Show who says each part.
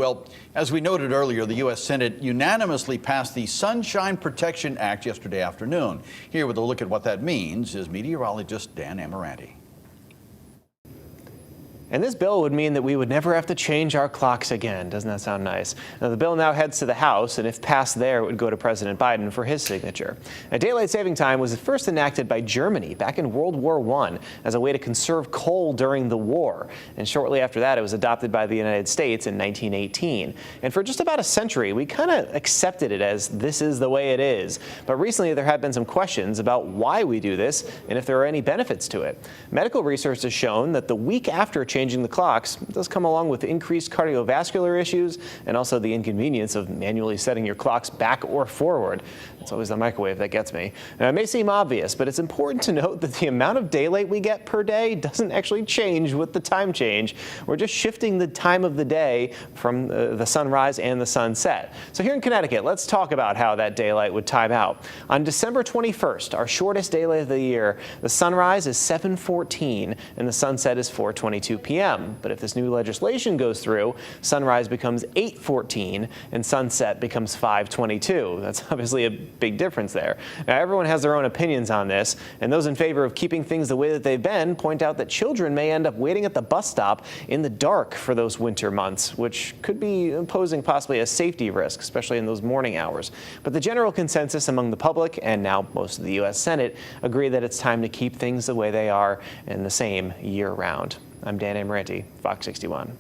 Speaker 1: Well, as we noted earlier, the U.S. Senate unanimously passed the Sunshine Protection Act yesterday afternoon. Here with a look at what that means is meteorologist Dan Amaranti.
Speaker 2: And this bill would mean that we would never have to change our clocks again. Doesn't that sound nice? Now, the bill now heads to the House, and if passed there, it would go to President Biden for his signature. Now, daylight saving time was first enacted by Germany back in World War I as a way to conserve coal during the war. And shortly after that, it was adopted by the United States in 1918. And for just about a century, we kind of accepted it as this is the way it is. But recently, there have been some questions about why we do this and if there are any benefits to it. Medical research has shown that the week after changing the clocks does come along with increased cardiovascular issues and also the inconvenience of manually setting your clocks back or forward. It's always the microwave that gets me. Now, it may seem obvious, but it's important to note that the amount of daylight we get per day doesn't actually change with the time change. We're just shifting the time of the day from the sunrise and the sunset. So here in Connecticut, let's talk about how that daylight would time out. On December 21st, our shortest daylight of the year, the sunrise is 7:14 and the sunset is 4:22 p.m. But if this new legislation goes through, sunrise becomes 8:14 and sunset becomes 5:22. That's obviously a big difference there. Now, everyone has their own opinions on this, and those in favor of keeping things the way that they've been point out that children may end up waiting at the bus stop in the dark for those winter months, which could be posing possibly a safety risk, especially in those morning hours. But the general consensus among the public, and now most of the U.S. Senate, agree that it's time to keep things the way they are and the same year-round. I'm Dan Amaranti, Fox 61.